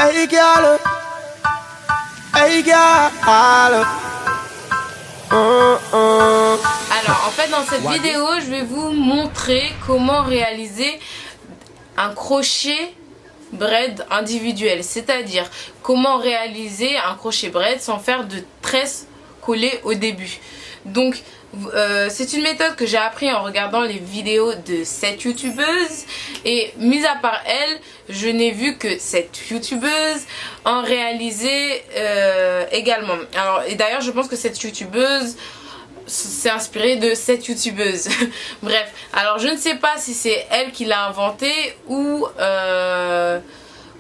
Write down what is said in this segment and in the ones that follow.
Hey girl, hey girl. Alors en fait dans cette vidéo je vais vous montrer comment réaliser un crochet braid individuel, c'est-à-dire comment réaliser un crochet braid sans faire de tresses collées au début. Donc c'est une méthode que j'ai appris en regardant les vidéos de cette youtubeuse, et mis à part elle, je n'ai vu que cette youtubeuse en réaliser également. Alors, et d'ailleurs je pense que cette youtubeuse s'est inspirée de cette youtubeuse. Bref, alors je ne sais pas si c'est elle qui l'a inventé ou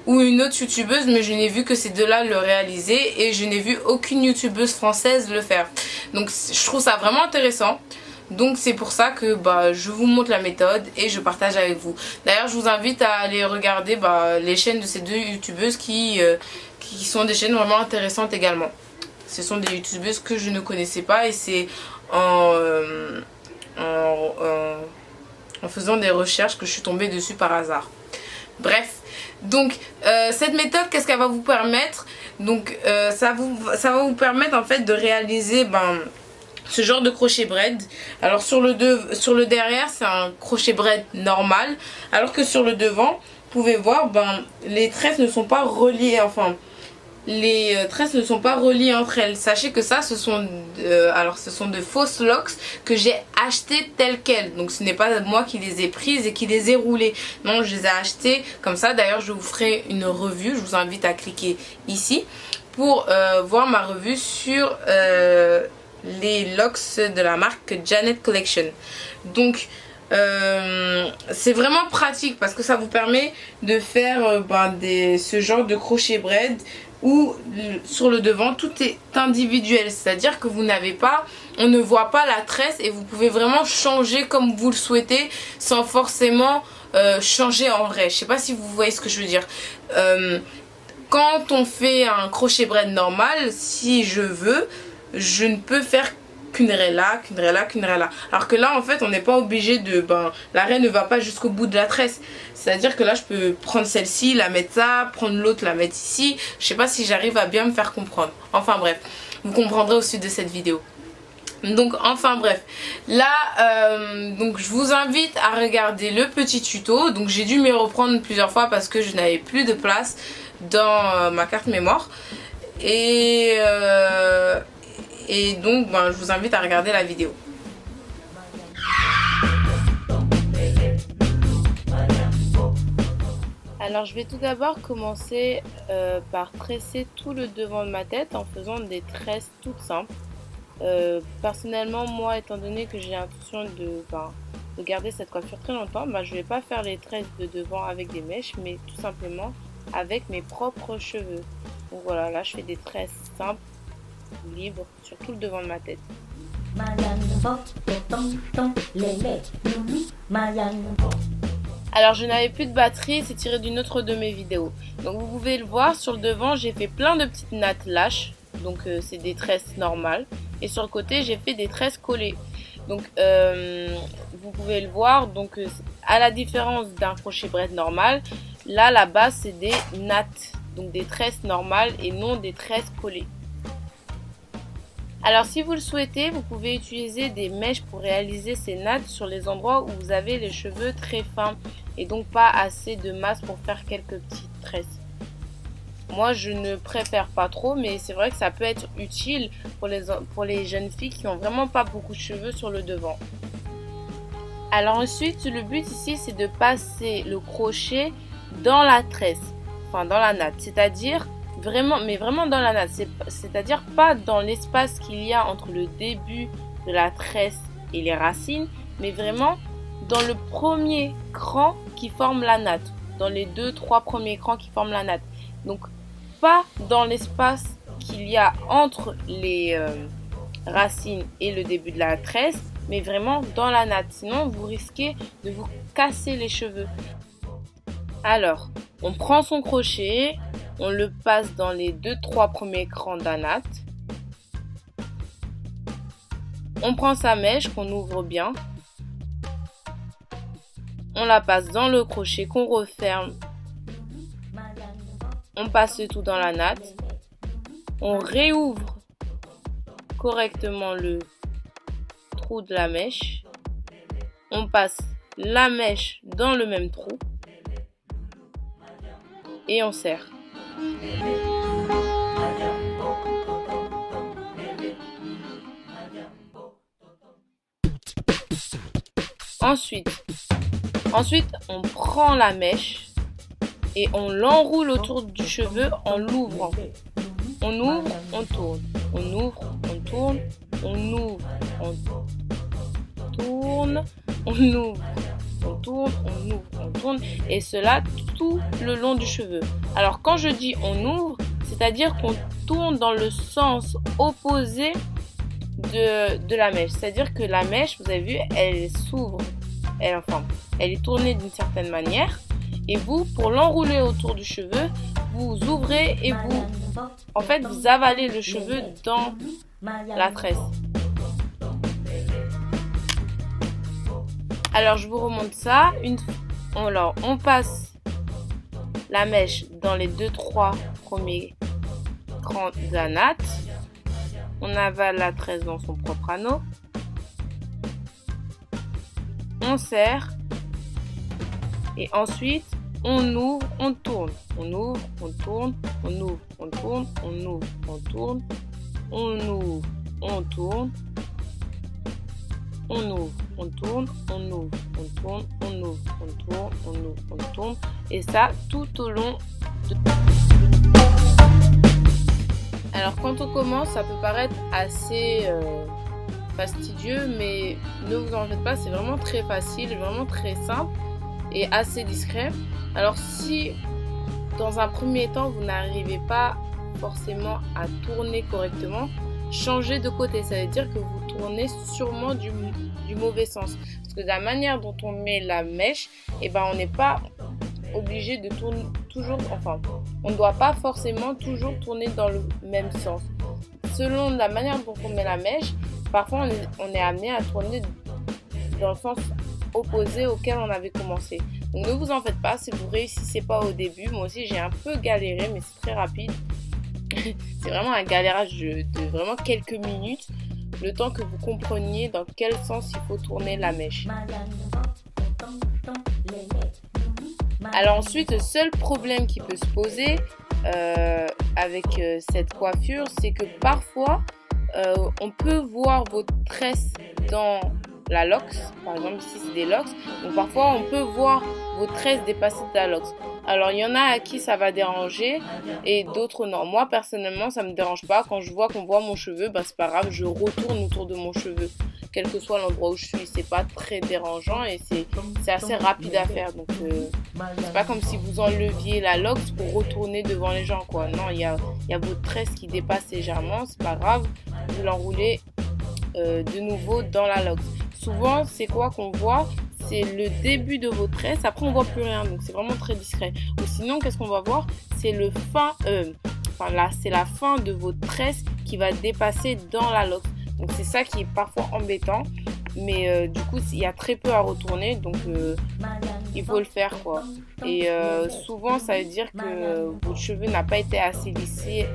une autre youtubeuse, mais je n'ai vu que ces deux-là le réaliser et je n'ai vu aucune youtubeuse française le faire. Donc je trouve ça vraiment intéressant. Donc c'est pour ça que je vous montre la méthode et je partage avec vous. D'ailleurs je vous invite à aller regarder les chaînes de ces deux youtubeuses qui sont des chaînes vraiment intéressantes également. Ce sont des youtubeuses que je ne connaissais pas et c'est en faisant des recherches que je suis tombée dessus par hasard. Bref, donc cette méthode, qu'est-ce qu'elle va vous permettre? Donc ça va vous permettre en fait de réaliser ce genre de crochet braid. Alors sur le derrière c'est un crochet braid normal, alors que sur le devant vous pouvez voir les tresses ne sont pas reliées, enfin les tresses ne sont pas reliées entre elles. Sachez que ça ce sont de fausses locks que j'ai achetées telles quelles. Donc ce n'est pas moi qui les ai prises et qui les ai roulées. Non, je les ai achetées comme ça. D'ailleurs je vous ferai une revue. Je vous invite à cliquer ici pour voir ma revue sur les locks de la marque Janet Collection. Donc c'est vraiment pratique parce que ça vous permet de faire ce genre de crochet braid où sur le devant tout est individuel, c'est à dire que on ne voit pas la tresse et vous pouvez vraiment changer comme vous le souhaitez sans forcément changer en vrai. Je sais pas si vous voyez ce que je veux dire. Quand on fait un crochet braid normal, si je veux, je ne peux faire qu'une raie là, qu'une raie là, qu'une raie là. Alors que là en fait on n'est pas obligé de... la raie ne va pas jusqu'au bout de la tresse. C'est à dire que là je peux prendre celle-ci, la mettre ça, prendre l'autre, la mettre ici. Je sais pas si j'arrive à bien me faire comprendre. Enfin bref, vous comprendrez au suite de cette vidéo. Donc enfin bref, là donc je vous invite à regarder le petit tuto. Donc j'ai dû m'y reprendre plusieurs fois parce que je n'avais plus de place dans ma carte mémoire. Et donc je vous invite à regarder la vidéo. Alors je vais tout d'abord commencer par tresser tout le devant de ma tête en faisant des tresses toutes simples. Personnellement moi, étant donné que j'ai l'intention de garder cette coiffure très longtemps, je vais pas faire les tresses de devant avec des mèches, mais tout simplement avec mes propres cheveux. Donc voilà, là je fais des tresses simples, libre sur tout le devant de ma tête. Alors je n'avais plus de batterie, c'est tiré d'une autre de mes vidéos. Donc vous pouvez le voir, sur le devant j'ai fait plein de petites nattes lâches. Donc c'est des tresses normales. Et sur le côté j'ai fait des tresses collées. Donc vous pouvez le voir, donc à la différence d'un crochet braid normal, là la base c'est des nattes. Donc des tresses normales et non des tresses collées. Alors si vous le souhaitez, vous pouvez utiliser des mèches pour réaliser ces nattes sur les endroits où vous avez les cheveux très fins et donc pas assez de masse pour faire quelques petites tresses. Moi je ne préfère pas trop, mais c'est vrai que ça peut être utile pour les jeunes filles qui n'ont vraiment pas beaucoup de cheveux sur le devant. Alors ensuite le but ici c'est de passer le crochet dans la tresse, enfin dans la natte, c'est-à-dire vraiment dans la natte, c'est-à-dire pas dans l'espace qu'il y a entre le début de la tresse et les racines, mais vraiment dans le premier cran qui forme la natte, dans les 2-3 premiers crans qui forment la natte. Donc pas dans l'espace qu'il y a entre les racines et le début de la tresse, mais vraiment dans la natte, sinon vous risquez de vous casser les cheveux. Alors, on prend son crochet, on le passe dans les 2-3 premiers crans de la natte. On prend sa mèche qu'on ouvre bien. On la passe dans le crochet qu'on referme. On passe le tout dans la natte. On réouvre correctement le trou de la mèche. On passe la mèche dans le même trou. Et on serre. Ensuite, on prend la mèche et on l'enroule autour du cheveu en l'ouvrant. On ouvre, on tourne. On ouvre, on tourne. On ouvre, on tourne. On ouvre, on tourne. On ouvre, on tourne. Et cela tout le long du cheveu. Alors quand je dis on ouvre, c'est-à-dire qu'on tourne dans le sens opposé de la mèche. C'est-à-dire que la mèche, vous avez vu, elle s'ouvre. Elle est tournée d'une certaine manière. Et vous, pour l'enrouler autour du cheveu, vous ouvrez et vous avalez le cheveu dans la tresse. Alors, je vous remonte ça. On passe la mèche dans les 2-3 premiers crans de la natte. On avale la tresse dans son propre anneau. On serre. Et ensuite, on ouvre, on tourne. On ouvre, on tourne, on ouvre, on tourne, on ouvre, on tourne, on ouvre, on tourne, on ouvre, on tourne, on ouvre, on tourne, on ouvre, on tourne, on ouvre, on tourne. Et ça tout au long de... Alors quand on commence, ça peut paraître assez fastidieux, mais ne vous en faites pas, c'est vraiment très facile, vraiment très simple et assez discret. Alors si dans un premier temps vous n'arrivez pas forcément à tourner correctement, changez de côté, ça veut dire que vous tournez sûrement du mauvais sens, parce que de la manière dont on met la mèche, on n'est pas obligé de tourner toujours, on ne doit pas forcément toujours tourner dans le même sens. Selon la manière dont on met la mèche, parfois on est amené à tourner dans le sens opposé auquel on avait commencé. Donc ne vous en faites pas si vous réussissez pas au début. Moi aussi j'ai un peu galéré, mais c'est très rapide. C'est vraiment un galérage de vraiment quelques minutes, le temps que vous compreniez dans quel sens il faut tourner la mèche. Alors ensuite, le seul problème qui peut se poser avec cette coiffure, c'est que parfois on peut voir vos tresses dans la locks, par exemple ici c'est des locks, donc parfois on peut voir vos tresses dépasser de la locks. Alors il y en a à qui ça va déranger et d'autres non. Moi personnellement ça me dérange pas, quand je vois qu'on voit mon cheveu, c'est pas grave, je retourne autour de mon cheveu, quel que soit l'endroit où je suis, c'est pas très dérangeant et c'est assez rapide à faire, donc c'est pas comme si vous enleviez la locks pour retourner devant les gens quoi. Non, il y a votre tresse qui dépasse légèrement, c'est pas grave, vous l'enroulez de nouveau dans la locks. Souvent, c'est quoi qu'on voit? C'est le début de vos tresses. Après, on voit plus rien, donc c'est vraiment très discret. Ou sinon, qu'est-ce qu'on va voir? C'est c'est la fin de vos tresses qui va dépasser dans la loque. Donc c'est ça qui est parfois embêtant, mais du coup, il y a très peu à retourner, donc il faut le faire quoi. Et souvent, ça veut dire que votre cheveu n'a pas été assez lissé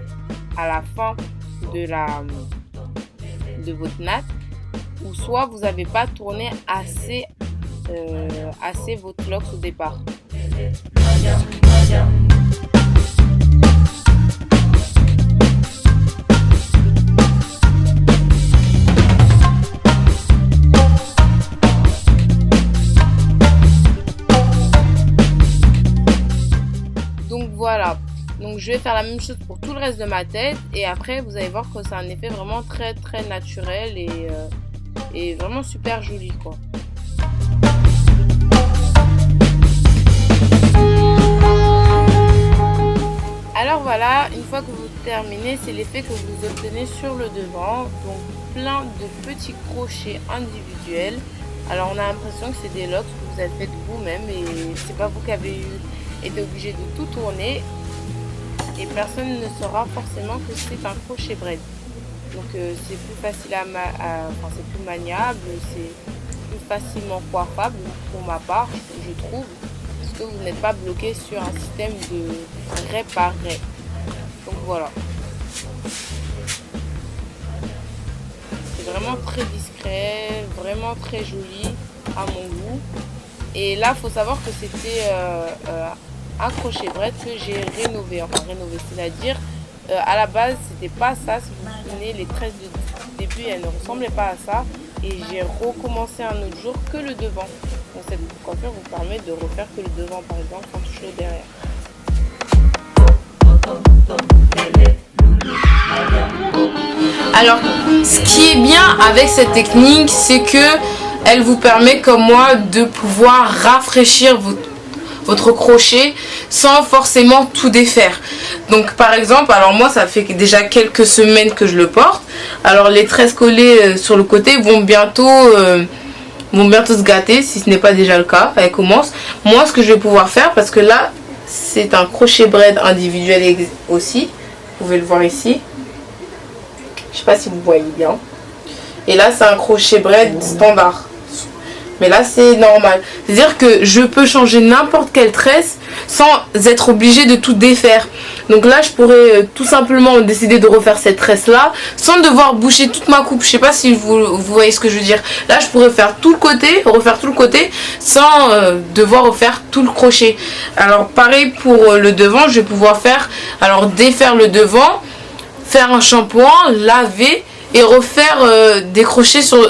à la fin de votre natte. Ou soit vous n'avez pas tourné assez votre locks au départ. Donc voilà. Donc je vais faire la même chose pour tout le reste de ma tête et après vous allez voir que c'est un effet vraiment très très naturel et vraiment super joli quoi. Alors voilà, une fois que vous terminez, c'est l'effet que vous obtenez sur le devant, donc plein de petits crochets individuels. Alors on a l'impression que c'est des locks que vous avez fait vous-même et c'est pas vous qui avez été obligé de tout tourner et personne ne saura forcément que c'est un crochet braid. Donc c'est plus facile c'est plus maniable, c'est plus facilement coiffable pour ma part, je trouve. que vous n'êtes pas bloqué sur un système de réparer. Donc voilà. C'est vraiment très discret, vraiment très joli à mon goût. Et là, il faut savoir que c'était un crochet bret que j'ai rénové. Enfin rénové, c'est-à-dire à la base, c'était pas ça. Si vous vous souvenez, les tresses de début, elles ne ressemblaient pas à ça. Et j'ai recommencé un autre jour que le devant. Donc cette coiffure vous permet de refaire que le devant, par exemple, sans toucher le derrière. Alors, ce qui est bien avec cette technique, c'est que elle vous permet, comme moi, de pouvoir rafraîchir votre crochet sans forcément tout défaire. Donc par exemple, alors moi ça fait déjà quelques semaines que je le porte. Alors les tresses collées sur le côté vont bientôt se gâter, si ce n'est pas déjà le cas. Elle commence. Moi, ce que je vais pouvoir faire, parce que là c'est un crochet braid individuel aussi, vous pouvez le voir ici, je sais pas si vous voyez bien, et là c'est un crochet braid standard. Mais là c'est normal, c'est à dire que je peux changer n'importe quelle tresse sans être obligé de tout défaire. Donc là je pourrais tout simplement décider de refaire cette tresse là sans devoir boucher toute ma coupe. Je sais pas si vous voyez ce que je veux dire. Là je pourrais faire tout le côté, refaire tout le côté sans devoir refaire tout le crochet. Alors pareil pour le devant, je vais pouvoir faire, alors défaire le devant, faire un shampoing, laver et refaire des crochets sur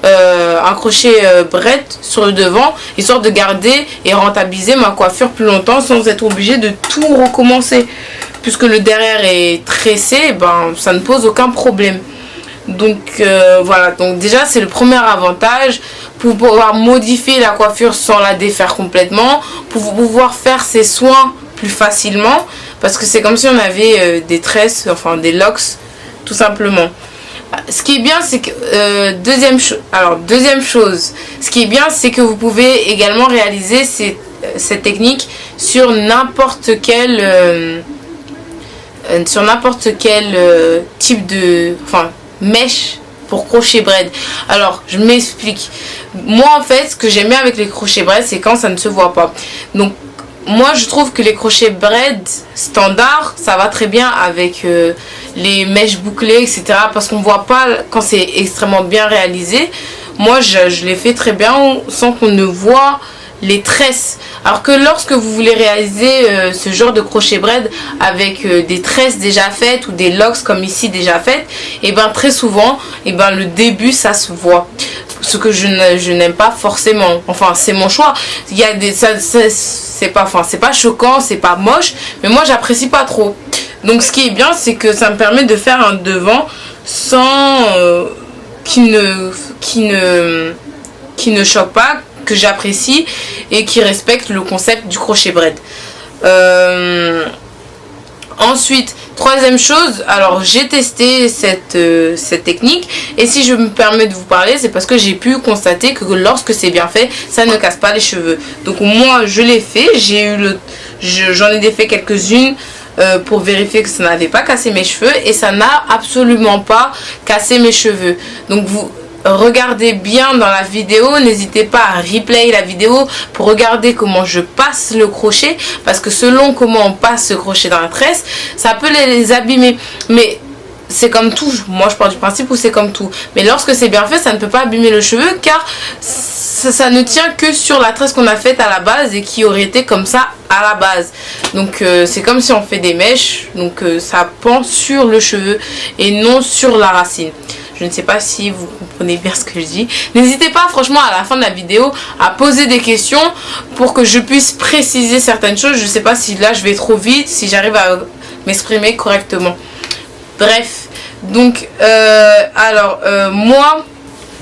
un crochet braid sur le devant, histoire de garder et rentabiliser ma coiffure plus longtemps sans être obligé de tout recommencer. Puisque le derrière est tressé, ben ça ne pose aucun problème. Donc voilà, donc déjà c'est le premier avantage, pour pouvoir modifier la coiffure sans la défaire complètement, pour pouvoir faire ses soins plus facilement, parce que c'est comme si on avait des tresses, enfin des locks tout simplement. Ce qui est bien, c'est que deuxième chose, ce qui est bien, c'est que vous pouvez également réaliser cette technique sur n'importe quel type de mèche pour crochet braid. Alors je m'explique. Moi en fait, ce que j'aime bien avec les crochets braid, c'est quand ça ne se voit pas. Donc moi je trouve que les crochets braid standard ça va très bien avec les mèches bouclées, etc. parce qu'on voit pas quand c'est extrêmement bien réalisé. Moi je les fais très bien sans qu'on ne voit les tresses. Alors que lorsque vous voulez réaliser ce genre de crochet braid avec des tresses déjà faites ou des locks comme ici déjà faites, et ben très souvent le début ça se voit. Ce que je n'aime pas forcément. Enfin c'est mon choix. Il y a des c'est pas choquant, c'est pas moche, mais moi j'apprécie pas trop. Donc ce qui est bien, c'est que ça me permet de faire un devant sans qui ne choque pas, que j'apprécie et qui respecte le concept du crochet braid. Ensuite, troisième chose, alors j'ai testé cette technique, et si je me permets de vous parler, c'est parce que j'ai pu constater que lorsque c'est bien fait, ça ne casse pas les cheveux. Donc moi je l'ai fait, j'en ai défait quelques-unes pour vérifier que ça n'avait pas cassé mes cheveux, et ça n'a absolument pas cassé mes cheveux. Donc vous regardez bien dans la vidéo, n'hésitez pas à replay la vidéo pour regarder comment je passe le crochet, parce que selon comment on passe ce crochet dans la tresse, ça peut les abîmer. Mais c'est comme tout, moi je pars du principe où c'est comme tout, mais lorsque c'est bien fait, ça ne peut pas abîmer le cheveu, car ça ne tient que sur la tresse qu'on a faite à la base et qui aurait été comme ça à la base. Donc c'est comme si on fait des mèches, donc ça pend sur le cheveu et non sur la racine. Je ne sais pas si vous comprenez bien ce que je dis. N'hésitez pas franchement à la fin de la vidéo à poser des questions pour que je puisse préciser certaines choses. Je ne sais pas si là je vais trop vite, si j'arrive à m'exprimer correctement. Bref, donc moi,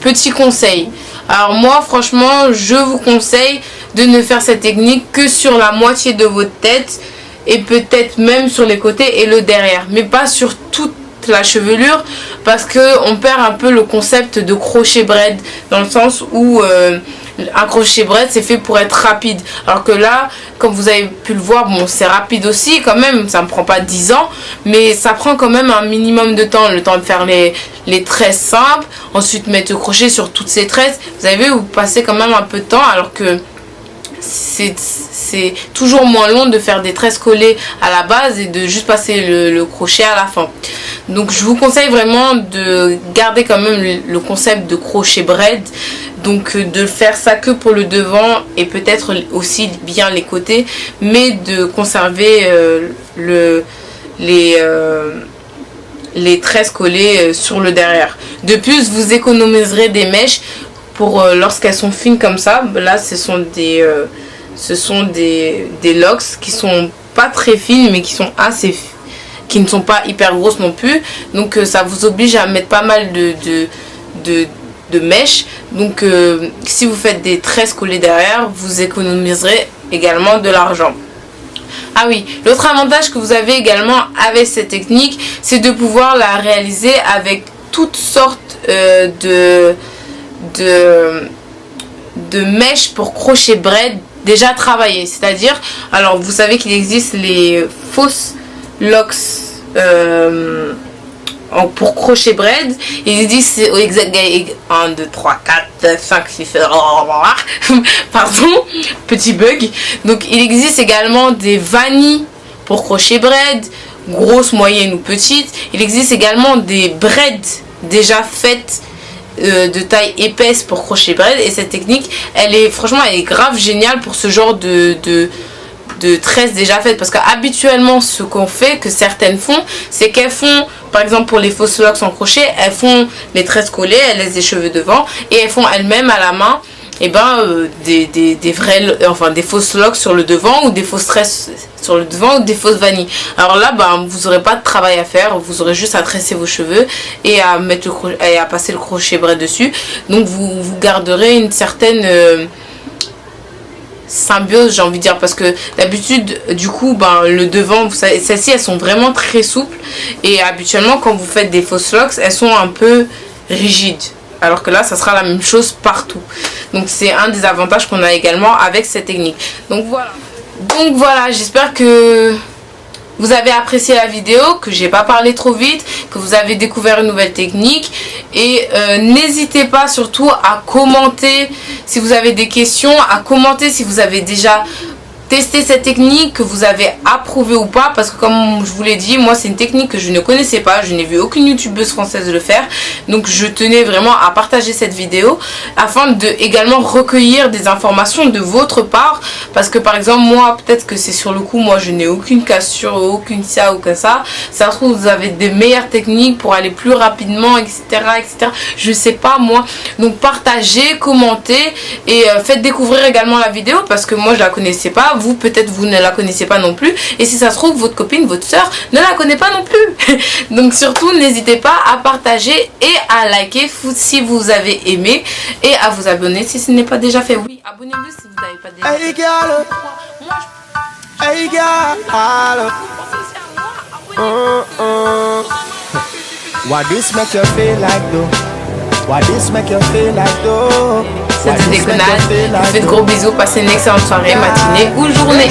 petit conseil. Alors moi franchement je vous conseille de ne faire cette technique que sur la moitié de votre tête, et peut-être même sur les côtés et le derrière, mais pas sur toute la chevelure, parce que on perd un peu le concept de crochet braid, dans le sens où un crochet braid c'est fait pour être rapide, alors que là comme vous avez pu le voir, bon c'est rapide aussi quand même, ça me prend pas 10 ans, mais ça prend quand même un minimum de temps, le temps de faire les tresses simples, ensuite mettre le crochet sur toutes ces tresses. Vous avez vu, vous passez quand même un peu de temps, alors que c'est toujours moins long de faire des tresses collées à la base et de juste passer le crochet à la fin. Donc je vous conseille vraiment de garder quand même le concept de crochet braid, donc de faire ça que pour le devant et peut-être aussi bien les côtés, mais de conserver les tresses collées sur le derrière. De plus, vous économiserez des mèches pour lorsqu'elles sont fines comme ça. Là ce sont des locks qui sont pas très fines mais qui sont assez fines, qui ne sont pas hyper grosses non plus, donc ça vous oblige à mettre pas mal de mèches. Donc si vous faites des tresses collées derrière, vous économiserez également de l'argent. Ah oui, l'autre avantage que vous avez également avec cette technique, c'est de pouvoir la réaliser avec toutes sortes de mèches pour crochet braid déjà travaillées. C'est-à-dire, alors vous savez qu'il existe les fausses locks pour crochet braid. Il existe 1, 2, 3, 4, 5, 6, pardon, petit bug. Donc il existe également des vanilles pour crochet braid, grosses, moyennes ou petites. Il existe également des braids déjà faites de taille épaisse pour crochet braid, et cette technique elle est grave géniale pour ce genre de tresses déjà faites, parce qu'habituellement ce qu'on fait, que certaines font, c'est qu'elles font, par exemple pour les fausses locks en crochet, elles font les tresses collées, elles laissent des cheveux devant et elles font elles-mêmes à la main des fausses locks sur le devant, ou des fausses tresses sur le devant, ou des fausses vanilles. Alors là vous n'aurez pas de travail à faire, vous aurez juste à tresser vos cheveux et à mettre et à passer le crochet braid dessus. Donc vous garderez une certaine symbiose, j'ai envie de dire, parce que d'habitude du coup le devant, vous savez, celles-ci elles sont vraiment très souples, et habituellement quand vous faites des fausses locks elles sont un peu rigides, alors que là ça sera la même chose partout. Donc c'est un des avantages qu'on a également avec cette technique. Donc voilà, j'espère que vous avez apprécié la vidéo, que j'ai pas parlé trop vite, que vous avez découvert une nouvelle technique. Et n'hésitez pas surtout à commenter si vous avez des questions, à commenter si vous avez déjà testé cette technique, que vous avez approuvé ou pas, parce que comme je vous l'ai dit, moi c'est une technique que je ne connaissais pas, je n'ai vu aucune youtubeuse française le faire, donc je tenais vraiment à partager cette vidéo afin de également recueillir des informations de votre part, parce que par exemple moi peut-être que c'est sur le coup, moi je n'ai aucune cassure, aucune ça, aucun ça se trouve vous avez des meilleures techniques pour aller plus rapidement, etc., etc., je sais pas moi. Donc partagez, commentez et faites découvrir également la vidéo, parce que moi je la connaissais pas, vous peut-être vous ne la connaissez pas non plus, et si ça se trouve votre copine, votre soeur ne la connaît pas non plus. Donc surtout n'hésitez pas à partager et à liker si vous avez aimé, et à vous abonner si ce n'est pas déjà fait. Oui, abonnez-vous si vous n'avez pas déjà fait. Hey girl, hey girl, Why this make you feel like though? Why this make you feel like though? C'était Déconnade, je vous fais de gros bisous, passez une excellente soirée, matinée ou journée.